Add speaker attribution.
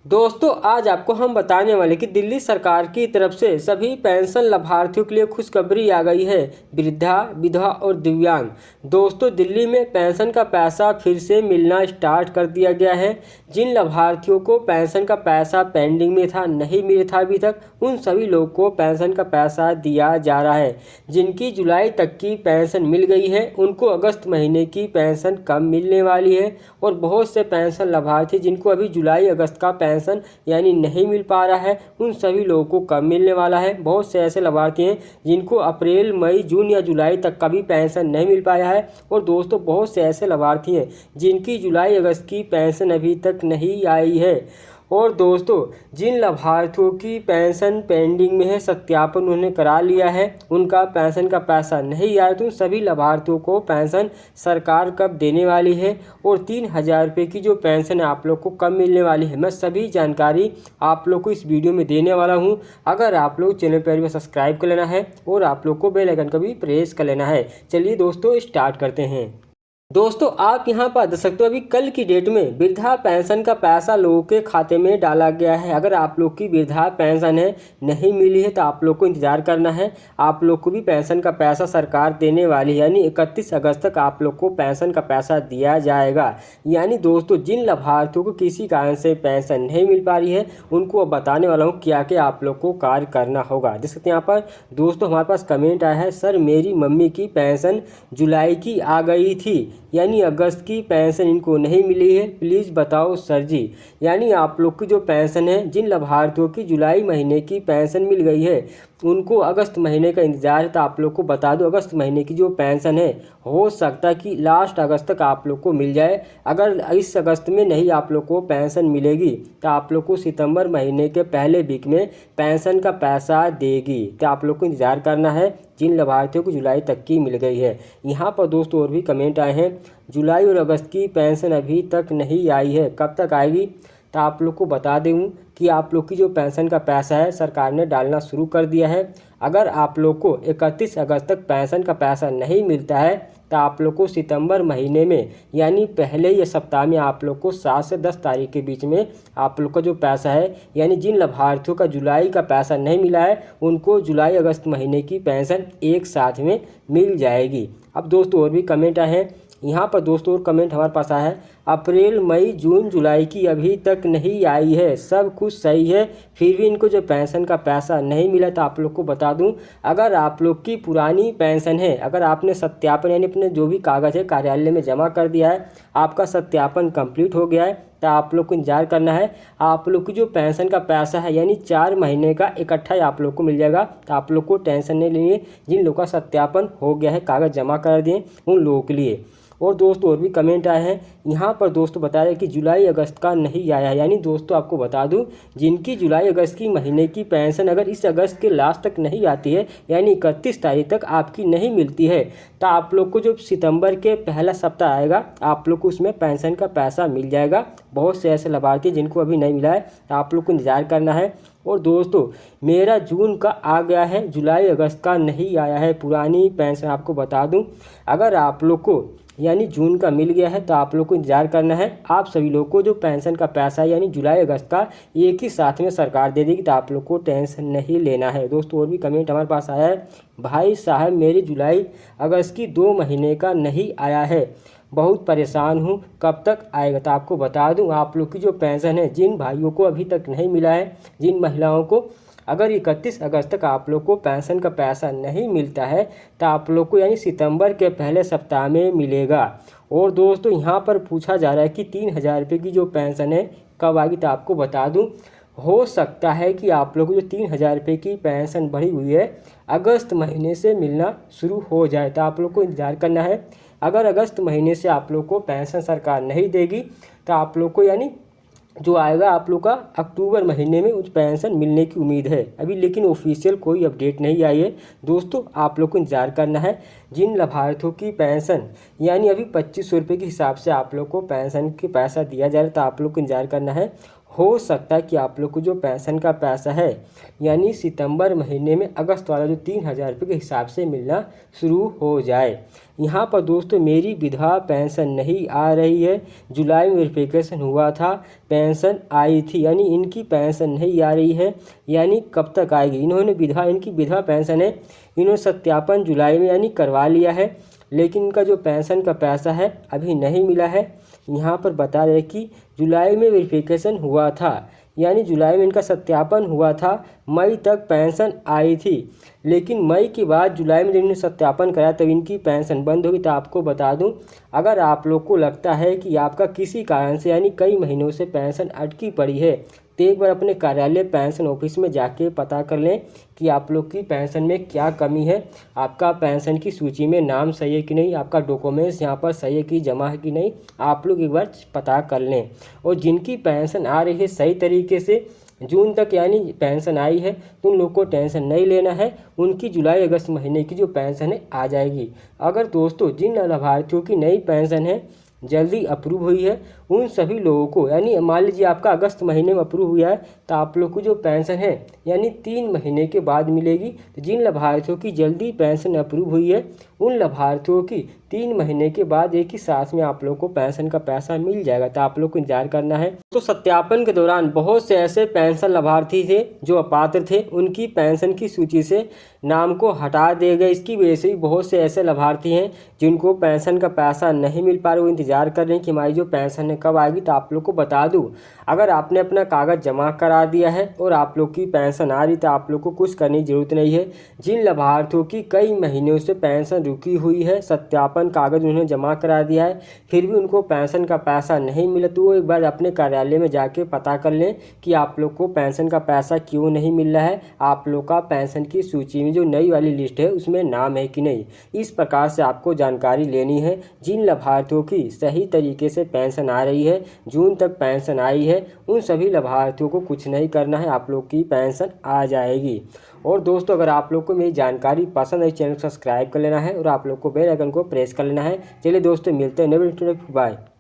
Speaker 1: दोस्तों आज आपको हम बताने वाले कि दिल्ली सरकार की तरफ से सभी पेंशन लाभार्थियों के लिए खुशखबरी आ गई है। वृद्धा, विधवा और दिव्यांग। दोस्तों दिल्ली में पेंशन का पैसा फिर से मिलना स्टार्ट कर दिया गया है। जिन लाभार्थियों को पेंशन का पैसा पेंडिंग में था, नहीं मिला था अभी तक, उन सभी लोगों को पेंशन का पैसा दिया जा रहा है। जिनकी जुलाई तक की पेंशन मिल गई है उनको अगस्त महीने की पेंशन कम मिलने वाली है। और बहुत से पेंशन लाभार्थी जिनको अभी जुलाई अगस्त का पेंशन यानी नहीं मिल पा रहा है, उन सभी लोगों को कब मिलने वाला है। बहुत से ऐसे लाभार्थी हैं जिनको अप्रैल, मई, जून या जुलाई तक का भी पेंशन नहीं मिल पाया है। और दोस्तों बहुत से ऐसे लाभार्थी हैं जिनकी जुलाई अगस्त की पेंशन अभी तक नहीं आई है। और दोस्तों जिन लाभार्थियों की पेंशन पेंडिंग में है, सत्यापन उन्होंने करा लिया है, उनका पेंशन का पैसा नहीं आया, तो सभी लाभार्थियों को पेंशन सरकार कब देने वाली है और 3,000 रुपये की जो पेंशन है आप लोग को कब मिलने वाली है, मैं सभी जानकारी आप लोग को इस वीडियो में देने वाला हूं। अगर आप लोग चैनल पर भी सब्सक्राइब कर लेना है और आप लोग को बेल आइकन का भी प्रेस कर लेना है। चलिए दोस्तों स्टार्ट करते हैं। दोस्तों आप यहां पर देख सकते हो अभी कल की डेट में वृद्धा पेंशन का पैसा लोगों के खाते में डाला गया है। अगर आप लोग की वृद्धा पेंशन है नहीं मिली है तो आप लोग को इंतजार करना है। आप लोग को भी पेंशन का पैसा सरकार देने वाली है, यानी 31 अगस्त तक आप लोग को पेंशन का पैसा दिया जाएगा। यानी दोस्तों जिन लाभार्थियों को किसी कारण से पेंशन नहीं मिल पा रही है उनको अब बताने वाला हूँ क्या क्या आप लोग को कार्य करना होगा। देख सकते हैं यहाँ पर दोस्तों हमारे पास कमेंट आया है, सर मेरी मम्मी की पेंशन जुलाई की आ गई थी यानी अगस्त की पेंशन इनको नहीं मिली है, प्लीज़ बताओ सर जी। यानी आप लोग की जो पेंशन है, जिन लाभार्थियों की जुलाई महीने की पेंशन मिल गई है उनको अगस्त महीने का इंतजार है। तो आप लोग को बता दो अगस्त महीने की जो पेंशन है हो सकता है कि लास्ट अगस्त तक आप लोग को मिल जाए। अगर इस अगस्त में नहीं आप लोग को पेंशन मिलेगी तो आप लोग को सितंबर महीने के पहले वीक में पेंशन का पैसा देगी। तो आप लोग को इंतज़ार करना है जिन लाभार्थियों को जुलाई तक की मिल गई है। यहाँ पर दोस्तों और भी कमेंट आए हैं, जुलाई और अगस्त की पेंशन अभी तक नहीं आई है, कब तक आएगी। तो आप लोग को बता दूँ कि आप लोग की जो पेंशन का पैसा है सरकार ने डालना शुरू कर दिया है। अगर आप लोग को 31 अगस्त तक पेंशन का पैसा नहीं मिलता है तो आप लोग को सितंबर महीने में यानी पहले ही सप्ताह में आप लोग को 7 से 10 तारीख के बीच में आप लोग का जो पैसा है, यानी जिन लाभार्थियों का जुलाई का पैसा नहीं मिला है उनको जुलाई अगस्त महीने की पेंशन एक साथ में मिल जाएगी। अब दोस्तों और भी कमेंट आए हैं, यहाँ पर दोस्तों और कमेंट हमारे पास आया है, अप्रैल, मई, जून, जुलाई की अभी तक नहीं आई है, सब कुछ सही है, फिर भी इनको जो पेंशन का पैसा नहीं मिला। तो आप लोग को बता दूं अगर आप लोग की पुरानी पेंशन है, अगर आपने सत्यापन यानी अपने जो भी कागज़ है कार्यालय में जमा कर दिया है, आपका सत्यापन कंप्लीट हो गया है, तो आप लोग को इंतजार करना है। आप लोग की जो पेंशन का पैसा है यानी 4 महीने का इकट्ठा ही आप लोग को मिल जाएगा। तो आप लोग को टेंशन नहीं लेनी है, जिन लोगों का सत्यापन हो गया है, कागज़ जमा कर दिए, उन लोगों के लिए। और दोस्तों और भी कमेंट आए हैं, यहाँ पर दोस्तों बता रहे हैं कि जुलाई अगस्त का नहीं आया है। यानी दोस्तों आपको बता दूं जिनकी जुलाई अगस्त की महीने की पेंशन अगर इस अगस्त के लास्ट तक नहीं आती है यानी 31 तारीख तक आपकी नहीं मिलती है तो आप लोग को जो सितंबर के पहला सप्ताह आएगा आप लोग को उसमें पेंशन का पैसा मिल जाएगा। बहुत से ऐसे लाभार्थी जिनको अभी नहीं मिला है तो आप लोग को इंतजार करना है। और दोस्तों मेरा जून का आ गया है, जुलाई अगस्त का नहीं आया है पुरानी पेंशन। आपको बता दूं अगर आप लोग को यानी जून का मिल गया है तो आप लोग को इंतजार करना है। आप सभी लोग को जो पेंशन का पैसा है यानी जुलाई अगस्त का एक ही साथ में सरकार दे देगी, तो आप लोग को टेंशन नहीं लेना है। दोस्तों और भी कमेंट हमारे पास आया है, भाई साहब मेरी जुलाई अगस्त की 2 महीने का नहीं आया है, बहुत परेशान हूँ, कब तक आएगा। तो आपको बता दूं आप लोग की जो पेंशन है, जिन भाइयों को अभी तक नहीं मिला है, जिन महिलाओं को अगर 31 अगस्त तक आप लोग को पेंशन का पैसा नहीं मिलता है तो आप लोग को यानी सितंबर के पहले सप्ताह में मिलेगा। और दोस्तों यहाँ पर पूछा जा रहा है कि 3,000 रुपये की जो पेंशन है कब आएगी। तो आपको बता दूं हो सकता है कि आप लोग को जो 3,000 रुपये की पेंशन बढ़ी हुई है अगस्त महीने से मिलना शुरू हो जाए। तो आप लोग को इंतजार करना है। अगर अगस्त महीने से आप लोग को पेंशन सरकार नहीं देगी तो आप लोग को यानी जो आएगा आप लोग का अक्टूबर महीने में उस पेंशन मिलने की उम्मीद है अभी, लेकिन ऑफिशियल कोई अपडेट नहीं आई है। दोस्तों आप लोग को इंतजार करना है। जिन लाभार्थियों की पेंशन यानी अभी 2500 रुपये के हिसाब से आप लोग को पेंशन के पैसा दिया जा रहा है तो आप लोग को इंतजार करना है। हो सकता है कि आप लोग को जो पेंशन का पैसा है यानी सितंबर महीने में अगस्त वाला जो 3,000 रुपये के हिसाब से मिलना शुरू हो जाए। यहाँ पर दोस्तों मेरी विधवा पेंशन नहीं आ रही है, जुलाई में वेरिफिकेशन हुआ था, पेंशन आई थी, यानी इनकी पेंशन नहीं आ रही है, यानी कब तक आएगी। इनकी विधवा पेंशन है, इन्होंने सत्यापन जुलाई में यानी करवा लिया है, लेकिन इनका जो पेंशन का पैसा है अभी नहीं मिला है। यहाँ पर बता रहे कि जुलाई में वेरिफिकेशन हुआ था, यानी जुलाई में इनका सत्यापन हुआ था, मई तक पेंशन आई थी, लेकिन मई के बाद जुलाई में जब इन्होंने सत्यापन कराया तब इनकी पेंशन बंद होगी। तो आपको बता दूं, अगर आप लोग को लगता है कि आपका किसी कारण से यानी कई महीनों से पेंशन अटकी पड़ी है, तो एक बार अपने कार्यालय पेंशन ऑफिस में जाके पता कर लें कि आप लोग की पेंशन में क्या कमी है, आपका पेंशन की सूची में नाम सही है कि नहीं, आपका डॉक्यूमेंट्स यहाँ पर सही है कि जमा है कि नहीं, आप लोग एक बार पता कर लें। और जिनकी पेंशन आ रही है सही तरीके से, जून तक यानी पेंशन आई है, तो उन लोग को टेंशन नहीं लेना है, उनकी जुलाई अगस्त महीने की जो पेंशन है आ जाएगी। अगर दोस्तों जिन लाभार्थियों की नई पेंशन है जल्दी अप्रूव हुई है, उन सभी लोगों को, यानी मान लीजिए आपका अगस्त महीने में अप्रूव हुआ है, तो आप लोग को जो पेंशन है यानी 3 महीने के बाद मिलेगी। तो जिन लाभार्थियों की जल्दी पेंशन अप्रूव हुई है, उन लाभार्थियों की 3 महीने के बाद एक ही साथ में आप लोग को पेंशन का पैसा मिल जाएगा। तो आप लोग को इंतजार करना है। तो सत्यापन के दौरान बहुत से ऐसे पेंशन लाभार्थी थे जो अपात्र थे, उनकी पेंशन की सूची से नाम को हटा दिए गए। इसकी वजह से बहुत से ऐसे लाभार्थी हैं जिनको पेंशन का पैसा नहीं मिल पा रहा, वो इंतजार कर रहे हैं कि हमारी जो पेंशन है कब आएगी। तो आप लोग को बता दूं, अगर आपने अपना कागज़ जमा करा दिया है और आप लोग की पेंशन आ रही, तो आप लोग को कुछ करने की ज़रूरत नहीं है। जिन लाभार्थियों की कई महीनों से पेंशन रुकी हुई है, सत्यापन कागज़ उन्होंने जमा करा दिया है, फिर भी उनको पेंशन का पैसा नहीं मिला, तो वो एक बार अपने कार्यालय में जाके पता कर लें कि आप लोग को पेंशन का पैसा क्यों नहीं मिल रहा है, आप लोग का पेंशन की सूची में जो नई वाली लिस्ट है उसमें नाम है कि नहीं। इस प्रकार से आपको जानकारी लेनी है। जिन लाभार्थियों की सही तरीके से पेंशन आ रही है, जून तक पेंशन आई है, उन सभी लाभार्थियों को कुछ नहीं करना है, आप लोग की पेंशन आ जाएगी। और दोस्तों अगर आप लोग को मेरी जानकारी पसंद है, चैनल को सब्सक्राइब कर लेना है और आप लोग को बेल आइकन को प्रेस कर लेना है। चलिए दोस्तों मिलते हैं नेक्स्ट वीडियो में, बाय।